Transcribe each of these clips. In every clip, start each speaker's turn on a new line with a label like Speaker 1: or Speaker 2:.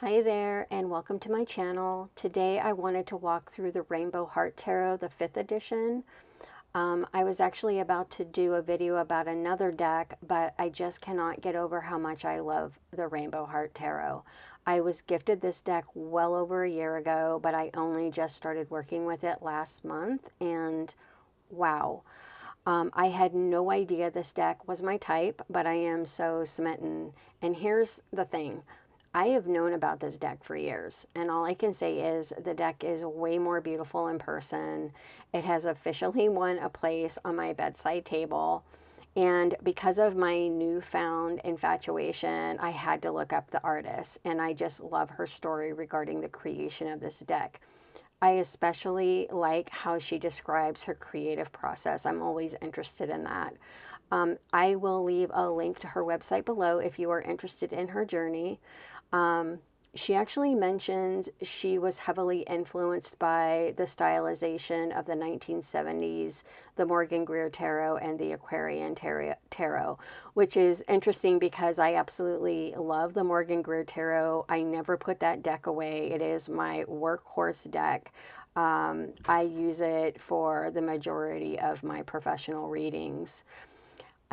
Speaker 1: Hi there and welcome to my channel. Today I wanted to walk through the Rainbow Heart Tarot, the 5th edition. I was actually about to do a video about another deck, but I just cannot get over how much I love the Rainbow Heart Tarot. I was gifted this deck well over a year ago, but I only just started working with it last month, and wow. I had no idea this deck was my type, but I am so smitten. And here's the thing. I have known about this deck for years, and all I can say is the deck is way more beautiful in person. It has officially won a place on my bedside table, and because of my newfound infatuation, I had to look up the artist, and I just love her story regarding the creation of this deck. I especially like how she describes her creative process. I'm always interested in that. I will leave a link to her website below if you are interested in her journey. She actually mentions she was heavily influenced by the stylization of the 1970s, the Morgan Greer Tarot and the Aquarian Tarot, which is interesting because I absolutely love the Morgan Greer Tarot. I never put that deck away. It is my workhorse deck. I use it for the majority of my professional readings.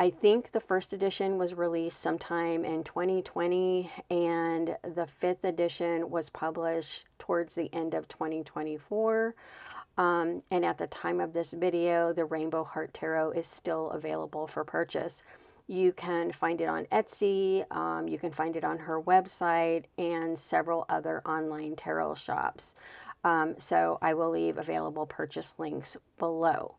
Speaker 1: I think the first edition was released sometime in 2020, and the 5th edition was published towards the end of 2024. And at the time of this video, the Rainbow Heart Tarot is still available for purchase. You can find it on Etsy, you can find it on her website, and several other online tarot shops. So I will leave available purchase links below.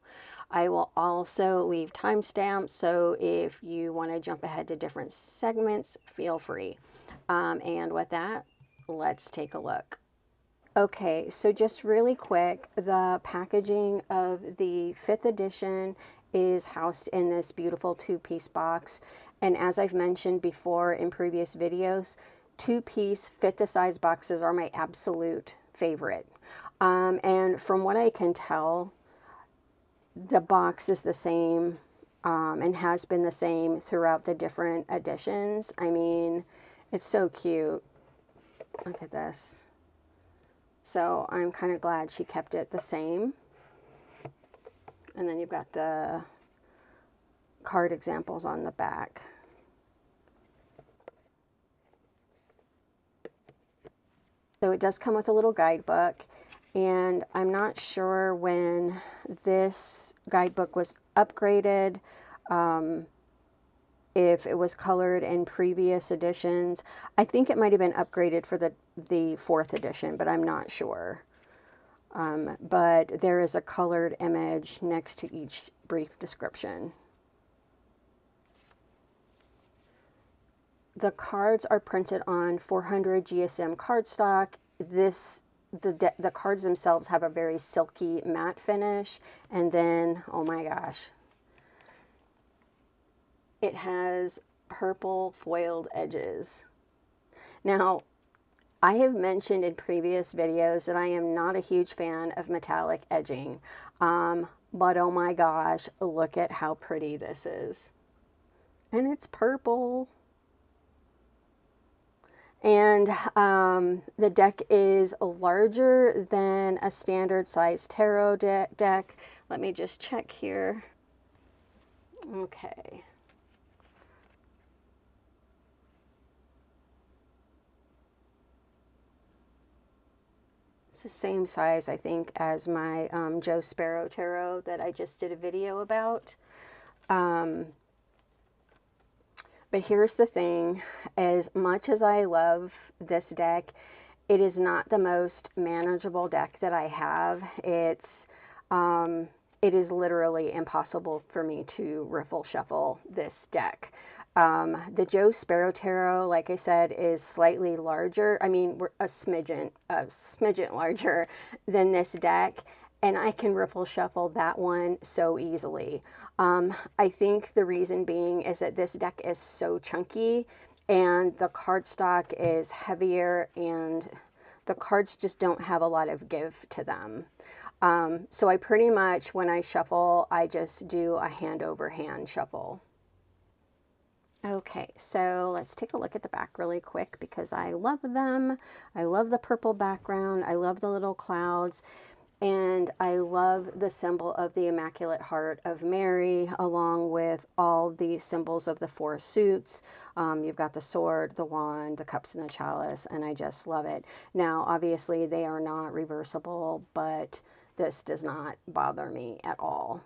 Speaker 1: I will also leave timestamps, so if you want to jump ahead to different segments, feel free. And with that, let's take a look. Okay, so just really quick, the packaging of the 5th edition is housed in this beautiful two-piece box. And as I've mentioned before in previous videos, two-piece fit-to-size boxes are my absolute favorite. And from what I can tell, the box is the same and has been the same throughout the different editions. I mean, it's so cute. Look at this. So I'm kind of glad she kept it the same. And then you've got the card examples on the back. So it does come with a little guidebook, and I'm not sure when this guidebook was upgraded, if it was colored in previous editions. I think it might have been upgraded for the 4th edition, but I'm not sure. But there is a colored image next to each brief description. The cards are printed on 400 GSM cardstock. The cards themselves have a very silky matte finish, and then, oh my gosh, it has purple foiled edges. Now, I have mentioned in previous videos that I am not a huge fan of metallic edging, but oh my gosh, look at how pretty this is. And it's purple. And the deck is larger than a standard size tarot deck. Let me just check here. Okay. It's the same size, I think, as my Joe Sparrow Tarot that I just did a video about. But here's the thing, as much as I love this deck, it is not the most manageable deck that I have. It is literally impossible for me to riffle shuffle this deck. The Joe Sparrow Tarot, like I said, is slightly larger. I mean, we're a smidgen larger than this deck, and I can riffle shuffle that one so easily. I think the reason being is that this deck is so chunky, and the cardstock is heavier, and the cards just don't have a lot of give to them. So I pretty much, when I shuffle, I just do a hand over hand shuffle. Okay, so let's take a look at the back really quick because I love them. I love the purple background. I love the little clouds. And I love the symbol of the Immaculate Heart of Mary, along with all the symbols of the four suits. You've got the sword, the wand, the cups, and the chalice, and I just love it. Now, obviously, they are not reversible, but this does not bother me at all.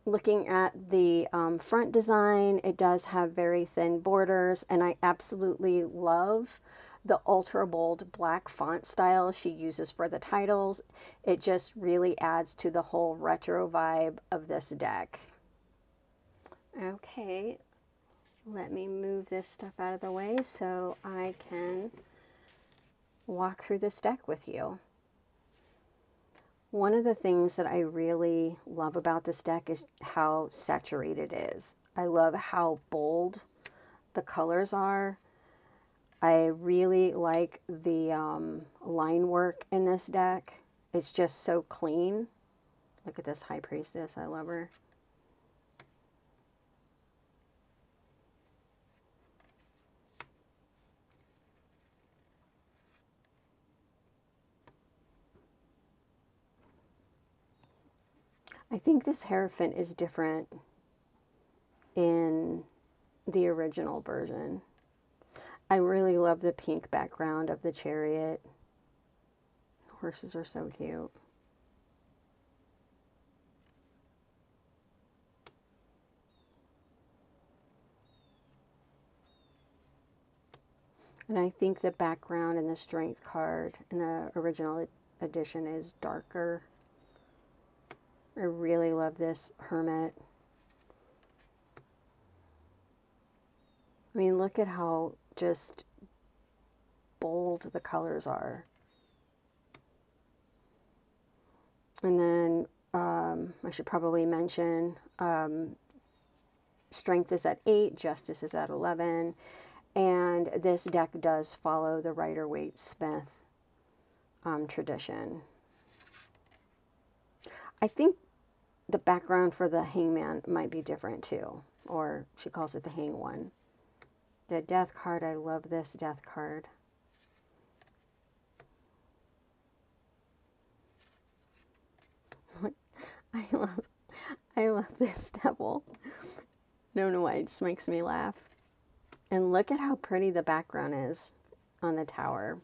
Speaker 1: Looking at the front design, it does have very thin borders, and I absolutely love the ultra bold black font style she uses for the titles. It just really adds to the whole retro vibe of this deck. Okay, let me move this stuff out of the way so I can walk through this deck with you. One of the things that I really love about this deck is how saturated it is. I love how bold the colors are. I really like the line work in this deck. It's just so clean. Look at this High Priestess. I love her. I think this Hierophant is different in the original version. I really love the pink background of the chariot. Horses are so cute. And I think the background and the strength card in the original edition is darker. I really love this Hermit. I mean, look at how just bold the colors are. And then I should probably mention strength is at 8, justice is at 11, and this deck does follow the Rider-Waite-Smith tradition. I think the background for the Hangman might be different too, or she calls it the Hang One. The Death card, I love this Death card. I love, I love this Devil. I don't know why, it just makes me laugh. And look at how pretty the background is on the tower.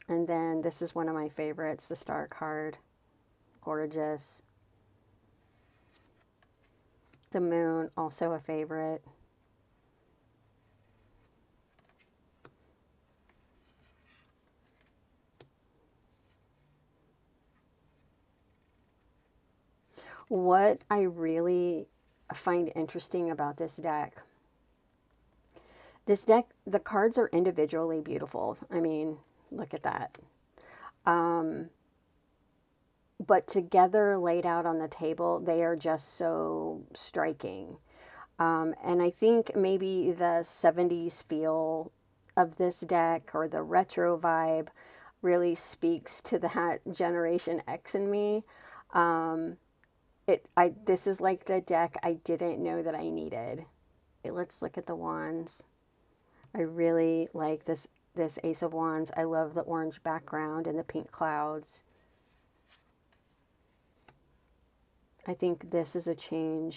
Speaker 1: And then this is one of my favorites, the Star card. Gorgeous. The Moon, also a favorite. What I really find interesting about this deck, the cards are individually beautiful. I mean, look at that. But together, laid out on the table, they are just so striking. And I think maybe the 70s feel of this deck or the retro vibe really speaks to that Generation X in me. This is like the deck I didn't know that I needed. Okay, let's look at the wands. I really like this Ace of Wands. I love the orange background and the pink clouds. I think this is a change.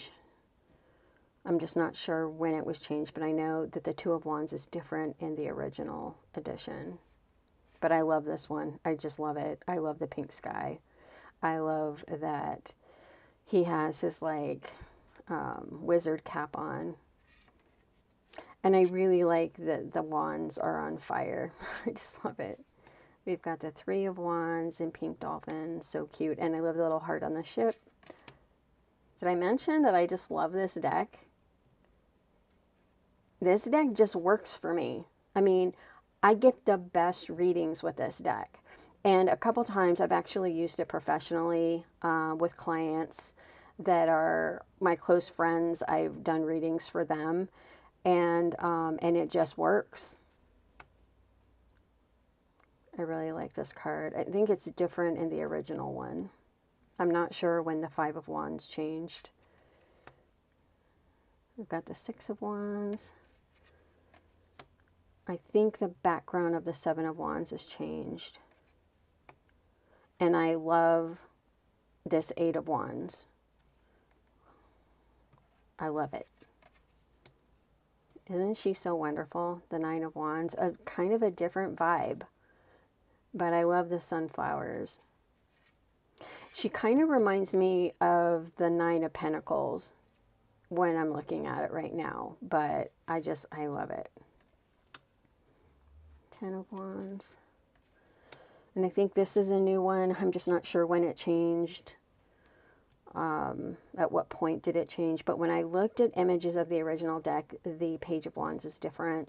Speaker 1: I'm just not sure when it was changed, but I know that the Two of Wands is different in the original edition. But I love this one. I just love it. I love the pink sky. I love that he has his like wizard cap on. And I really like that the wands are on fire. I just love it. We've got the Three of Wands and pink dolphin. So cute. And I love the little heart on the ship. Did I mention that I just love this deck? This deck just works for me. I mean, I get the best readings with this deck. And a couple times I've actually used it professionally with clients that are my close friends. I've done readings for them, and it just works. I really like this card. I think it's different in the original one. I'm not sure when the Five of Wands changed. We've got the Six of Wands. I think the background of the Seven of Wands has changed. And I love this Eight of Wands. I love it. Isn't she so wonderful? The Nine of Wands. A kind of a different vibe. But I love the sunflowers. She kind of reminds me of the Nine of Pentacles when I'm looking at it right now. But I love it. Ten of Wands. And I think this is a new one. I'm just not sure when it changed. At what point did it change? But when I looked at images of the original deck, the Page of Wands is different.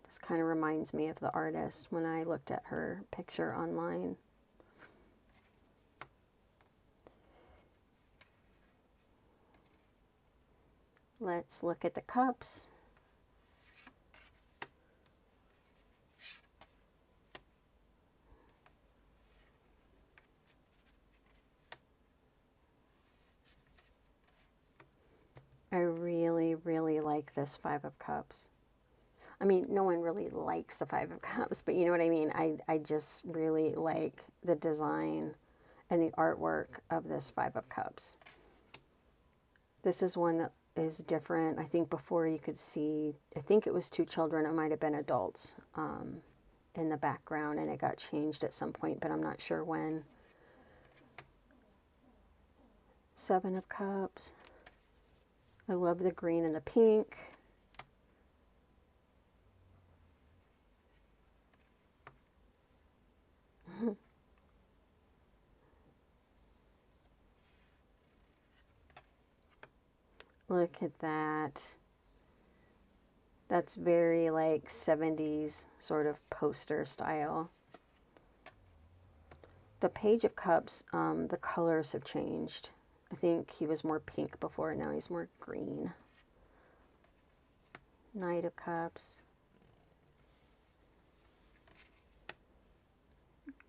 Speaker 1: This kind of reminds me of the artist when I looked at her picture online. Let's look at the cups. I really, really like this Five of Cups. I mean, no one really likes the Five of Cups, but you know what I mean? I just really like the design and the artwork of this Five of Cups. This is one that is different. I think before you could see, I think it was two children, it might have been adults in the background, and it got changed at some point, but I'm not sure when. Seven of Cups. I love the green and the pink. Look at that. That's very like 70s sort of poster style. The Page of Cups, the colors have changed. I think he was more pink before, now he's more green. Knight of Cups.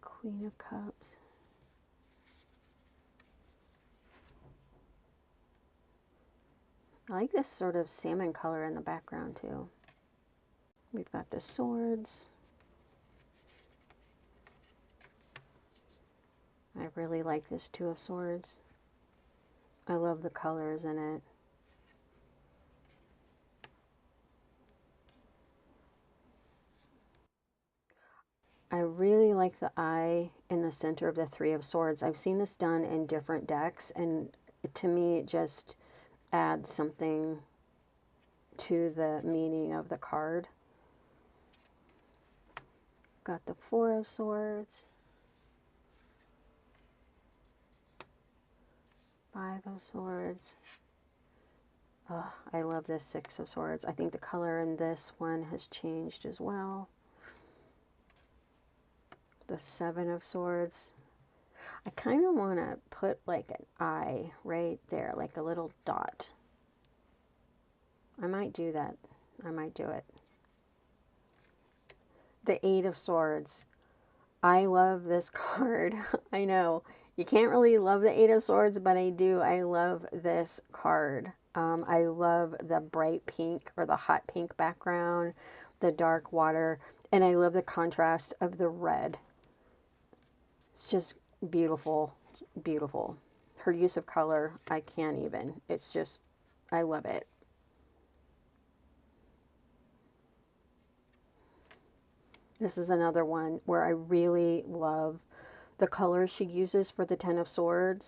Speaker 1: Queen of Cups. I like this sort of salmon color in the background too. We've got the swords. I really like this Two of Swords. I love the colors in it. I really like the eye in the center of the Three of Swords. I've seen this done in different decks, and to me it just adds something to the meaning of the card. Got the Four of Swords. Five of Swords. Oh, I love this Six of Swords. I think the color in this one has changed as well. The Seven of Swords. I kind of want to put like an eye right there, like a little dot. I might do that. I might do it. The Eight of Swords. I love this card. I know you can't really love the Eight of Swords, but I do. I love this card. I love the bright pink or the hot pink background, the dark water, and I love the contrast of the red. It's just beautiful, beautiful. Her use of color, I can't even. It's just, I love it. This is another one where I really love the colors she uses for the Ten of Swords.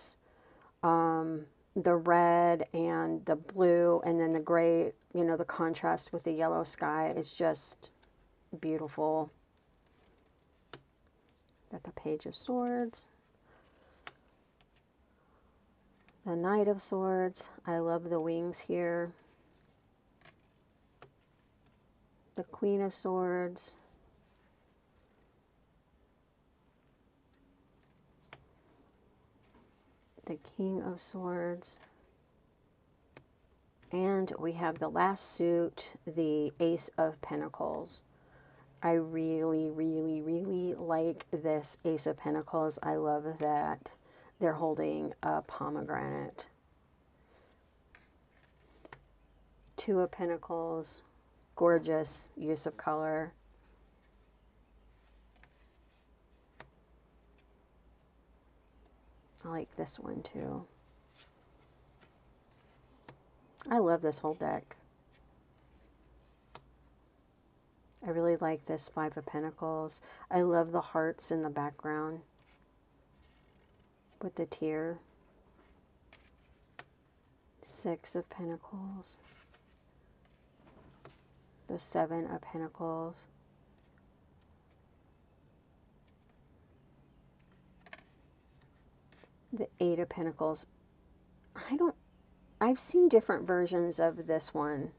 Speaker 1: The red and the blue and then the gray, you know, the contrast with the yellow sky is just beautiful. Got the Page of Swords. The Knight of Swords. I love the wings here. The Queen of Swords. The King of Swords. And we have the last suit, the Ace of Pentacles. I really, really, really like like this Ace of Pentacles. I love that they're holding a pomegranate. Two of Pentacles, gorgeous use of color. I like this one too. I love this whole deck. I really like this Five of Pentacles. I love the hearts in the background with the tear. Six of Pentacles. The Seven of Pentacles. The Eight of Pentacles. I've seen different versions of this one.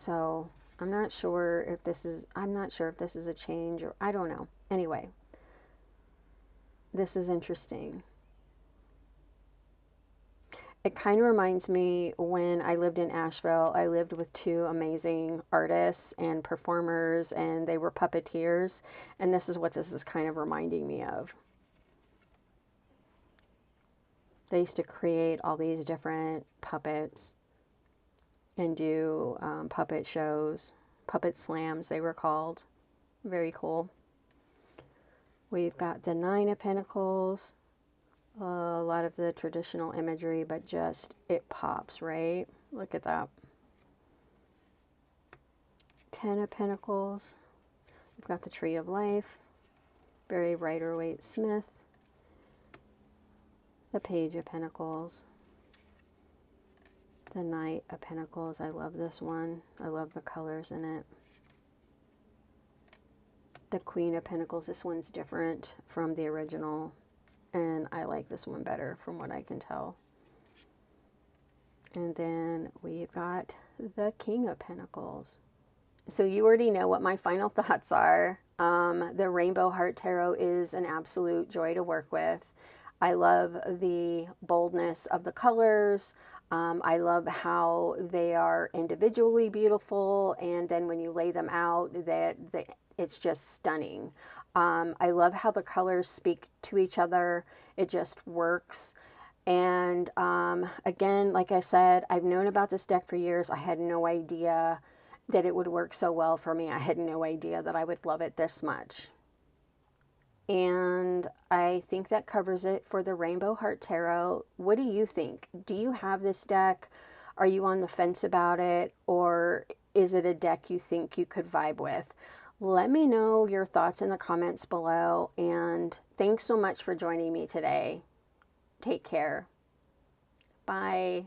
Speaker 1: So I'm not sure if this is a change, or I don't know. Anyway, this is interesting. It kind of reminds me when I lived in Asheville. I lived with two amazing artists and performers, and they were puppeteers. And this is what this is kind of reminding me of. They used to create all these different puppets and do puppet shows, puppet slams they were called. Very cool. We've got the Nine of Pentacles. A lot of the traditional imagery, but just it pops, right? Look at that. Ten of Pentacles. We've got the Tree of Life. Very Rider-Waite-Smith. The Page of Pentacles. The Knight of Pentacles. I love this one. I love the colors in it. The Queen of Pentacles. This one's different from the original, and I like this one better from what I can tell. And then we've got the King of Pentacles. So you already know what my final thoughts are. The Rainbow Heart Tarot is an absolute joy to work with. I love the boldness of the colors. I love how they are individually beautiful, and then when you lay them out, it's just stunning. I love how the colors speak to each other. It just works. And again, like I said, I've known about this deck for years. I had no idea that it would work so well for me. I had no idea that I would love it this much. And I think that covers it for the Rainbow Heart Tarot. What do you think? Do you have this deck? Are you on the fence about it? Or is it a deck you think you could vibe with? Let me know your thoughts in the comments below. And thanks so much for joining me today. Take care. Bye.